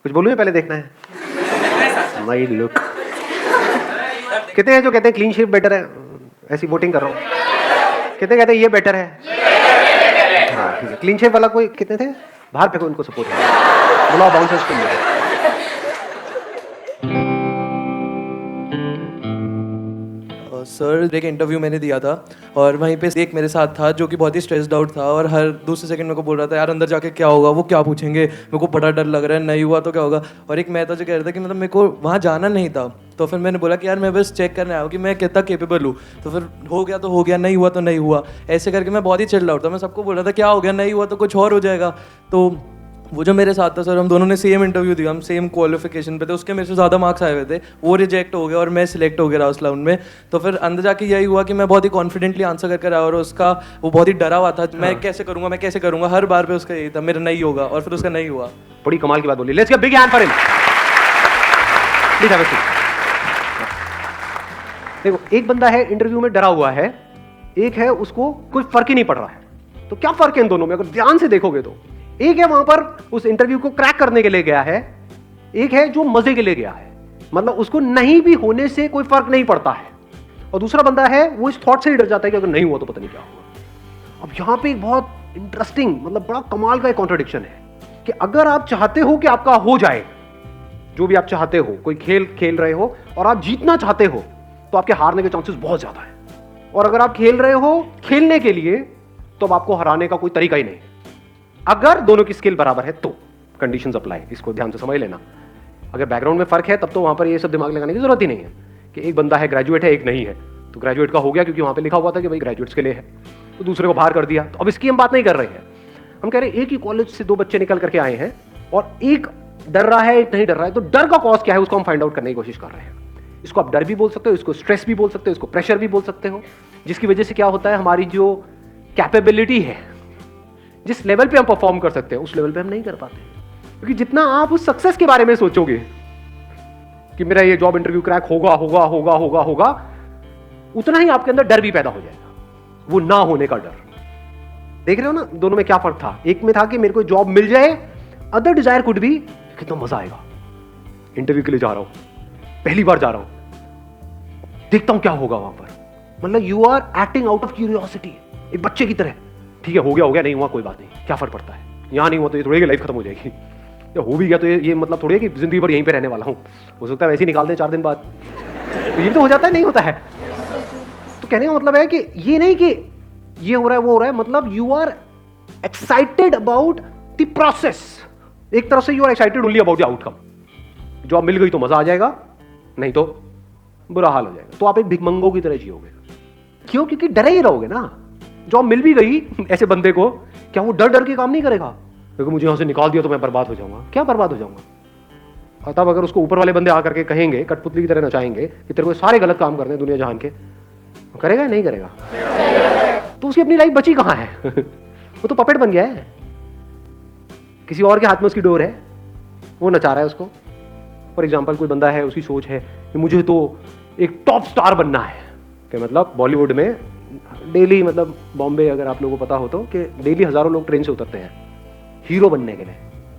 कुछ बोलूं या पहले देखना है? माई लुक कितने हैं जो कहते हैं क्लीन शेव बेटर है? ऐसी वोटिंग कर रहा हूँ। कितने कहते हैं ये बेटर है? हाँ ठीक है। क्लीन शेव वाला कोई कितने थे? बाहर फेंको उनको सपोर्ट है। बुलाओ बाउंसर्स को लिए। सर एक इंटरव्यू मैंने दिया था और वहीं पे एक मेरे साथ था जो कि बहुत ही स्ट्रेस्ड आउट था और हर दूसरे सेकंड मेरे को बोल रहा था यार अंदर जाके क्या होगा, वो क्या पूछेंगे, मेरे को बड़ा डर लग रहा है, नहीं हुआ तो क्या होगा। और एक मैं था जो कह रहा था कि मतलब मेरे को वहाँ जाना नहीं था। तो फिर मैंने बोला कि यार मैं बस चेक करने आया हूँ कि मैं कितना केपेबल हूँ। तो फिर हो गया तो हो गया, नहीं हुआ तो नहीं हुआ, ऐसे करके मैं बहुत ही चिल्ड आउट था। मैं सबको बोल रहा था क्या हो गया, नहीं हुआ तो कुछ और हो जाएगा। तो वो जो मेरे साथ था सर, हम दोनों ने सेम इंटरव्यू दिया, हम सेम क्वालिफिकेशन पे थे, उसके मेरे से ज़्यादा मार्क्स आए हुए थे, वो रिजेक्ट हो गया और मैं सिलेक्ट हो गया लास्ट राउंड में। तो फिर अंदर जाके यही हुआ कि मैं बहुत ही कॉन्फिडेंटली आंसर करके आया और उसका वो बहुत ही डरा हुआ था, मैं कैसे करूँगा, मैं कैसे करूँगा, हर बार पे उसका यही था मेरा नहीं होगा, और फिर उसका नहीं हुआ। बड़ी कमाल की बात बोली। Let's give big hand for him. Please have a seat. देखो, एक बंदा है इंटरव्यू में डरा हुआ है, एक है उसको कोई फर्क ही नहीं पड़ रहा है। तो क्या फर्क है इन दोनों में? अगर ध्यान से देखोगे तो एक है वहां पर उस इंटरव्यू को क्रैक करने के लिए गया है, एक है जो मजे के लिए गया है, मतलब उसको नहीं भी होने से कोई फर्क नहीं पड़ता है, और दूसरा बंदा है वो इस थॉट से ही डर जाता है कि अगर नहीं हुआ तो पता नहीं क्या होगा। अब यहां पे एक बहुत इंटरेस्टिंग, मतलब बड़ा कमाल का एक कॉन्ट्रडिक्शन है कि अगर आप चाहते हो कि आपका हो जाए जो भी आप चाहते हो, कोई खेल खेल रहे हो और आप जीतना चाहते हो, तो आपके हारने के चांसेस बहुत ज्यादा है। और अगर आप खेल रहे हो खेलने के लिए, तो अब आपको हराने का कोई तरीका ही नहीं। अगर दोनों की स्किल बराबर है तो कंडीशंस अप्लाई, इसको ध्यान से समझ लेना। अगर बैकग्राउंड में फर्क है तब तो वहां पर ये सब दिमाग लगाने की जरूरत ही नहीं है कि एक बंदा है ग्रेजुएट है, एक नहीं है, तो ग्रेजुएट का हो गया क्योंकि वहां पे लिखा हुआ था कि भाई ग्रेजुएट्स के लिए है, तो दूसरे को बाहर कर दिया। तो अब इसकी हम बात नहीं कर रहे हैं, हम कह रहे हैं एक ही कॉलेज से दो बच्चे निकल करके आए हैं और एक डर रहा है, एक नहीं डर रहा है, तो डर का कॉज क्या है उसको हम फाइंड आउट करने की कोशिश कर रहे हैं। इसको आप डर भी बोल सकते हो, इसको स्ट्रेस भी बोल सकते हो, इसको प्रेशर भी बोल सकते हो, जिसकी वजह से क्या होता है, हमारी जो कैपेबिलिटी है, जिस लेवल पे हम परफॉर्म कर सकते हैं उस लेवल पे हम नहीं कर पाते। क्योंकि जितना आप उस सक्सेस के बारे में सोचोगे कि मेरा ये जॉब इंटरव्यू क्रैक होगा होगा होगा होगा होगा, उतना ही आपके अंदर डर भी पैदा हो जाएगा, वो ना होने का डर। देख रहे हो ना दोनों में क्या फर्क था? एक में था कि मेरे को जॉब मिल जाए, अदर डिजायर कुड भी कितना मजा आएगा, इंटरव्यू के लिए जा रहा हूं, पहली बार जा रहा हूं, देखता हूं क्या होगा वहां पर। मतलब you are acting out of curiosity, एक बच्चे की तरह। ठीक है, हो गया नहीं हुआ कोई बात नहीं, क्या फर्क पड़ता है, यहां नहीं हुआ तो ये थोड़ी लाइफ खत्म हो जाएगी, या हो भी गया तो ये मतलब थोड़ी है कि जिंदगी भर यहीं पे रहने वाला हूं, हो सकता है वैसे ही निकाल दें 4 दिन बाद, तो ये तो हो जाता है, नहीं होता है। तो कहने का मतलब है कि ये नहीं कि ये हो रहा है वो हो रहा है, मतलब you are excited about the process. एक तरफ से you are excited only about the outcome. Job मिल गई तो मजा आ जाएगा, नहीं तो बुरा हाल हो जाएगा, तो आप एक भिखमंगों की तरह जियोगे। क्यों? क्योंकि डरे ही रहोगे ना। जॉब मिल भी गई ऐसे बंदे को, क्या वो डर डर के काम नहीं करेगा क्योंकि मुझे यहां से निकाल दिया तो मैं बर्बाद हो जाऊंगा? क्या बर्बाद हो जाऊंगा? तब अगर उसको ऊपर वाले बंदे आकर के कहेंगे, कठपुतली की तरह नचाएंगे कि तेरे को सारे गलत काम करने दुनिया जहान के, करेगा या नहीं करेगा? तो उसकी अपनी लाइफ बची कहां है? वो तो पपेट बन गया है, किसी और के हाथ में उसकी डोर है, वो नचा रहा है उसको। फॉर एग्जाम्पल कोई बंदा है, उसकी सोच है कि मुझे तो एक टॉप स्टार बनना है, कि मतलब बॉलीवुड में डेली, मतलब बॉम्बे अगर आप लोगों को पता हो तो, कि डेली हजारों लोग ट्रेन से उतरते हैं हीरो बनने के लिए,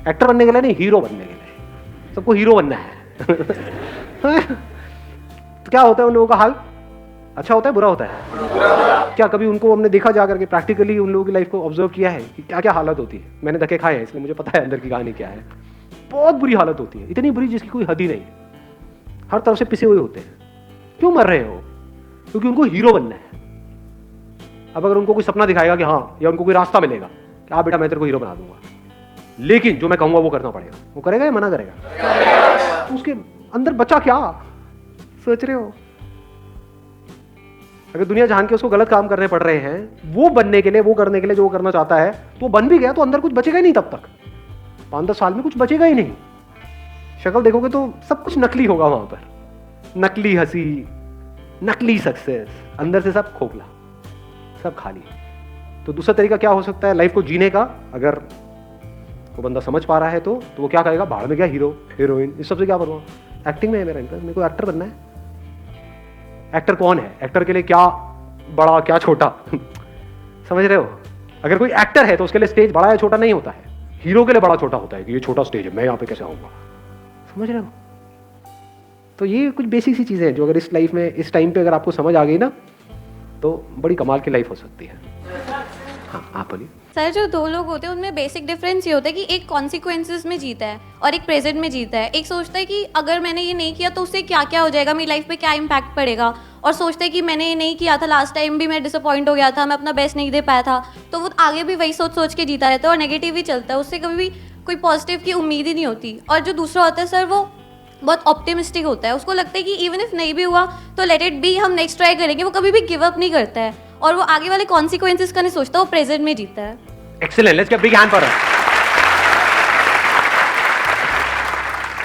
एक्टर बनने के लिए नहीं, हीरो बनने के लिए। सबको हीरो बनना है। तो क्या होता है उन लोगों का हाल? अच्छा होता है, बुरा होता है? क्या कभी उनको हमने देखा जा करके, प्रैक्टिकली उन लोगों की लाइफ को ऑब्जर्व किया है कि क्या क्या हालत होती है? मैंने धक्के खाए हैं इसलिए मुझे पता है अंदर की कहानी क्या है। बहुत बुरी हालत होती है, इतनी बुरी जिसकी कोई हद ही नहीं, हर तरफ से पिसे हुए होते हैं। क्यों मर रहे हो? क्योंकि उनको हीरो बनना है। अब अगर उनको कोई सपना दिखाएगा कि हाँ, या उनको कोई रास्ता मिलेगा कि हाँ बेटा मैं तेरे को हीरो बना दूंगा, लेकिन जो मैं कहूंगा वो करना पड़ेगा, वो करेगा या मना करेगा? तो उसके अंदर बचा क्या? सोच रहे हो? अगर दुनिया जान के उसको गलत काम करने पड़ रहे हैं वो बनने के लिए, वो करने के लिए जो वो करना चाहता है, तो वो बन भी गया तो अंदर कुछ बचेगा ही नहीं। तब तक 5-10 साल में कुछ बचेगा ही नहीं। शक्ल देखोगे तो सब कुछ नकली होगा वहां पर, नकली हंसी, नकली सक्सेस, अंदर से सब खोखला, सब खाली। तो दूसरा तरीका क्या हो सकता है लाइफ को जीने का? अगर वो बंदा समझ पा रहा है तो वो क्या कहेगा? भाड़ में क्या हीरो हीरोइन, इस सबसे क्या बनूंगा? एक्टिंग में है मेरा इंटरेस्ट, मेरे को एक्टर बनना है। एक्टर कौन है? एक्टर के लिए क्या बड़ा क्या छोटा? समझ रहे हो? अगर कोई एक्टर है तो उसके लिए स्टेज बड़ा या छोटा नहीं होता है। हीरो के लिए बड़ा छोटा होता है कि ये छोटा स्टेज है, मैं यहाँ पे कैसे आऊंगा, समझ रहे हो? तो ये कुछ बेसिक सी चीज़ें हैं जो अगर इस लाइफ में इस टाइम पे अगर आपको समझ आ गई ना तो बड़ी कमाल की लाइफ हो सकती है। हाँ, आप बोलिए। सर, जो दो लोग होते हैं उनमें बेसिक डिफरेंस ये होता है कि एक कॉन्सिक्वेंसेस में जीता है और एक प्रेजेंट में जीता है। एक सोचता है कि अगर मैंने ये नहीं किया तो उससे क्या क्या हो जाएगा, मेरी लाइफ पे क्या इम्पैक्ट पड़ेगा, और सोचता है कि मैंने ये नहीं किया था, लास्ट टाइम भी मैं डिसअपॉइंट हो गया था, मैं अपना बेस्ट नहीं दे पाया था, तो वो आगे भी वही सोच सोच के जीता रहता है और नेगेटिव ही चलता है, उससे कभी भी कोई पॉजिटिव की उम्मीद ही नहीं होती। और जो दूसरा होता है सर, वो बहुत ऑप्टिमिस्टिक होता है, उसको लगता है कि इवन इफ नहीं भी हुआ तो लेट इट बी, हम नेक्स्ट ट्राई करेंगे। वो कभी भी गिव अप नहीं करता है और वो आगे वाले कॉन्सिक्वेंसेस का नहीं सोचता, वो प्रेजेंट में जीता है। Excellent, let's get big hand for her.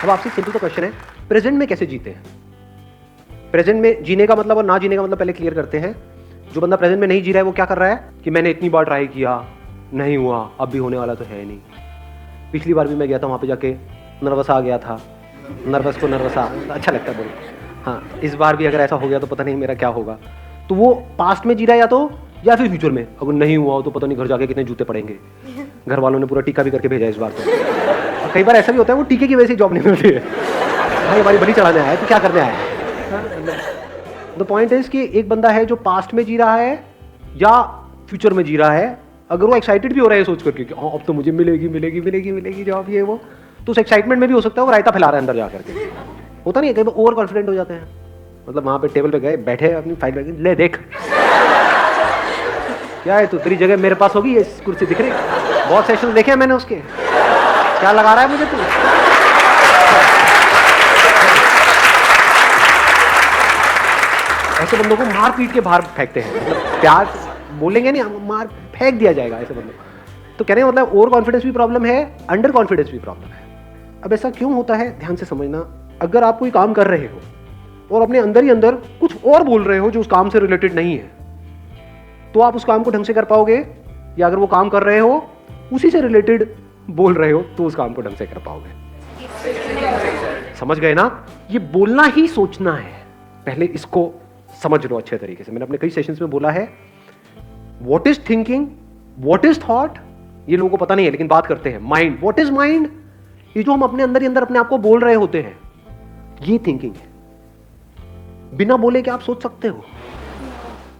अब आपसे सिंपल तो क्वेश्चन है, प्रेजेंट में कैसे जीते हैं? प्रेजेंट में जीने का मतलब और ना जीने का मतलब पहले क्लियर करते हैं। जो बंदा प्रेजेंट में नहीं जी रहा है वो क्या कर रहा है कि मैंने इतनी बार ट्राई किया, नहीं हुआ, अब भी होने वाला तो है नहीं। पिछली बार भी मैं गया था वहाँ पे जाके नर्वस आ गया था, नर्वस को नर्वस आ, अच्छा लगता है बोल। हाँ, इस बार भी अगर ऐसा हो गया तो पता नहीं मेरा क्या होगा। तो वो पास्ट में जी रहा है या फिर फ्यूचर में। अगर नहीं हुआ हो तो पता नहीं घर जाके कितने जूते पड़ेंगे। घर वालों ने पूरा टीका भी करके भेजा इस बार तो। और कई बार ऐसा भी होता है वो टीके की वजह से जॉब नहीं मिलती है। भाई हमारी बलि चढ़ाने आया है तो क्या करने आया है? द पॉइंट इज कि एक बंदा है जो पास्ट में जी रहा है या फ्यूचर में जी रहा है। अगर वो एक्साइटेड भी हो रहा है सोच करके कि हाँ अब तो मुझे मिलेगी मिलेगी मिलेगी मिलेगी जॉब, ये वो, तो उस एक्साइटमेंट में भी हो सकता है वो रायता फैला रहा है अंदर जा करके। होता नहीं है, कई बार ओवर कॉन्फिडेंट हो जाते हैं। मतलब वहाँ पे टेबल पे गए, बैठे अपनी फाइल में, ले देख क्या है तू, तेरी जगह मेरे पास होगी, ये कुर्सी दिख रही, बहुत सेशन देखे हैं मैंने उसके, क्या लगा रहा है मुझे तू? ऐसे बंदों को मार पीट के बाहर फेंकते हैं। मतलब प्यार बोलेंगे नहीं, मार फेंक दिया जाएगा ऐसे बंदों को। तो कहने का मतलब ओवर कॉन्फिडेंस भी प्रॉब्लम है, अंडर कॉन्फिडेंस भी प्रॉब्लम है। अब ऐसा क्यों होता है, ध्यान से समझना। अगर आप कोई काम कर रहे हो और अपने अंदर ही अंदर कुछ और बोल रहे हो जो उस काम से रिलेटेड नहीं है, तो आप उस काम को ढंग से कर पाओगे? या अगर वो काम कर रहे हो उसी से रिलेटेड बोल रहे हो तो उस काम को ढंग से कर पाओगे? समझ गए ना? ये बोलना ही सोचना है। पहले इसको समझ लो अच्छे तरीके से। मैंने अपने कई सेशंस में बोला है, what is thinking, what is thought, ये लोगों को पता नहीं है लेकिन बात करते हैं। माइंड, व्हाट इज माइंड, ये जो हम अपने अंदर ही अंदर अपने आप को बोल रहे होते हैं, ये थिंकिंग है। बिना बोले क्या आप सोच सकते हो?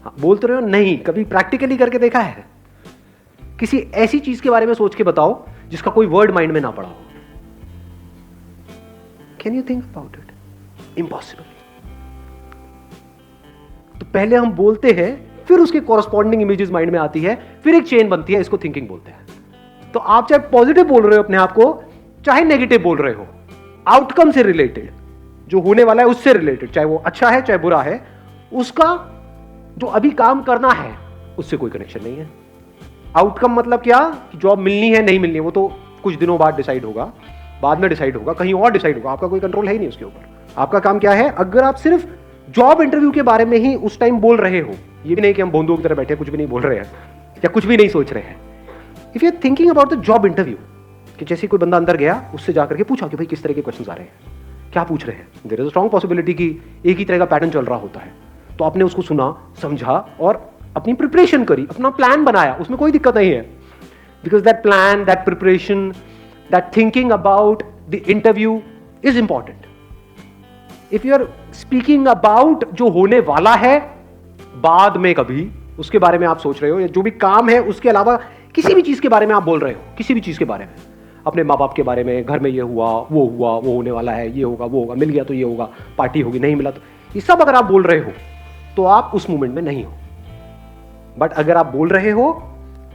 हाँ, बोलते रहे हो नहीं, कभी प्रैक्टिकली करके देखा है? किसी ऐसी चीज के बारे में सोच के बताओ जिसका कोई वर्ड माइंड में ना पड़ा हो। Can you think about it? Impossible. तो पहले हम बोलते हैं, फिर उसके कॉरस्पॉन्डिंग इमेजेस माइंड में आती है, फिर एक चेन बनती है, इसको थिंकिंग बोलते हैं। तो आप चाहे पॉजिटिव बोल रहे हो अपने आप को, चाहे नेगेटिव बोल रहे हो, आउटकम से रिलेटेड, जो होने वाला है उससे रिलेटेड, चाहे वो अच्छा है चाहे बुरा है, उसका जो अभी काम करना है उससे कोई कनेक्शन नहीं है। आउटकम मतलब क्या कि जॉब मिलनी है नहीं मिलनी है वो तो कुछ दिनों बाद डिसाइड होगा, बाद में डिसाइड होगा, कहीं और डिसाइड होगा, आपका कोई कंट्रोल है ही नहीं उसके ऊपर। आपका काम क्या है? अगर आप सिर्फ जॉब इंटरव्यू के बारे में ही उस टाइम बोल रहे हो, ये भी नहीं कि हम बोंदों की तरह बैठे कुछ भी नहीं बोल रहे हैं या कुछ भी नहीं सोच रहे हैं। If you are thinking about the job interview, कि जैसे कोई बंदा अंदर गया, उससे जाकर के पूछा कि भाई किस तरह के क्वेश्चन आ रहे हैं, क्या पूछ रहे हैं, there is a strong possibility कि एक ही तरह का पैटर्न चल रहा होता है। तो आपने उसको सुना, समझा और अपनी प्रिपरेशन करी, अपना प्लान बनाया, उसमें कोई दिक्कत नहीं है। Because that plan, that preparation, that thinking about the interview is important. If you are speaking about जो होने वाला है बाद में, कभी उसके बारे में आप सोच रहे हो, या जो भी काम है उसके अलावा किसी भी चीज के बारे में आप बोल रहे हो, किसी भी चीज के बारे में, अपने माँ बाप के बारे में, घर में ये हुआ, वो होने वाला है, ये होगा, वो होगा, मिल गया तो ये होगा, पार्टी होगी, नहीं मिला तो, ये सब अगर आप बोल रहे हो तो आप उस मोमेंट में नहीं हो। बट अगर आप बोल रहे हो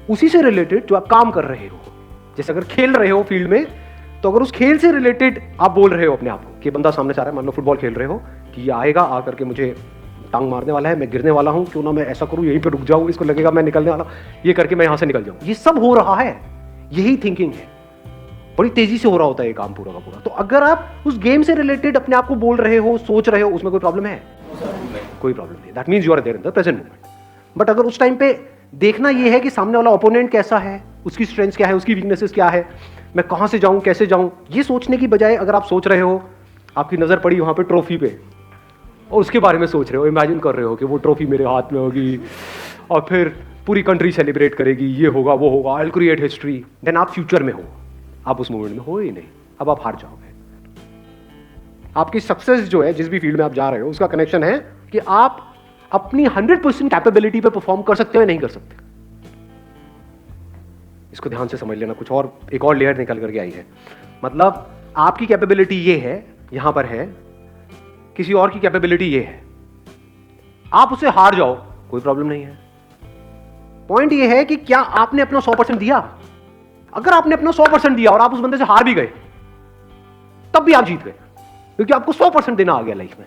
उसी से रिलेटेड जो आप काम कर रहे हो, जैसे अगर खेल रहे हो फील्ड में, तो अगर उस खेल से रिलेटेड आप बोल रहे हो अपने आप को, कि बंदा सामने से आ रहा है, मान लो फुटबॉल खेल रहे हो, कि ये आएगा आकर के मुझे टांग मारने वाला है, मैं गिरने वाला हूं, क्यों ना मैं ऐसा करूं, यहीं पे रुक जाऊं, इसको लगेगा मैं निकलने वाला, ये करके मैं यहां से निकल जाऊं। ये सब हो रहा है, यही थिंकिंग है। बड़ी तेजी से हो रहा होता है ये काम पूरा का पूरा। तो अगर आप उस गेम से रिलेटेड अपने आप को बोल रहे हो, सोच रहे हो, उसमें कोई प्रॉब्लम है? कोई प्रॉब्लम नहीं। That means you are there in the present moment. But अगर उस टाइम पे देखना ये है कि सामने वाला ओपोनेंट कैसा है, उसकी स्ट्रेंथ्स क्या है, उसकी वीकनेसेस क्या है, मैं कहां से जाऊं, कैसे जाऊं, ये सोचने की बजाय अगर आप सोच रहे हो, आपकी नजर पड़ी वहां पे ट्रॉफी पे और उसके बारे में सोच रहे हो, इमेजिन कर रहे हो कि वो ट्रॉफी मेरे हाथ में होगी और फिर पूरी कंट्री सेलिब्रेट करेगी, ये होगा, वो होगा, I will create history, then आप फ्यूचर में हो, आप उस मोमेंट में हो ही नहीं, अब आप हार जाओगे। आपकी सक्सेस जो है जिस भी फील्ड में आप जा रहे हो उसका कनेक्शन है कि आप अपनी 100% कैपेबिलिटी पे परफॉर्म कर सकते हो या नहीं कर सकते। इसको ध्यान से समझ लेना, कुछ और एक और लेयर निकल करके आई है। मतलब आपकी कैपेबिलिटी ये है, यहां पर है, किसी और की कैपेबिलिटी ये है, आप उससे हार जाओ कोई प्रॉब्लम नहीं है। पॉइंट ये है कि क्या आपने अपना 100% दिया। अगर आपने अपना 100% दिया और आप उस बंदे से हार भी गए तब भी आप जीत गए, क्योंकि आपको 100% देना आ गया लाइफ में।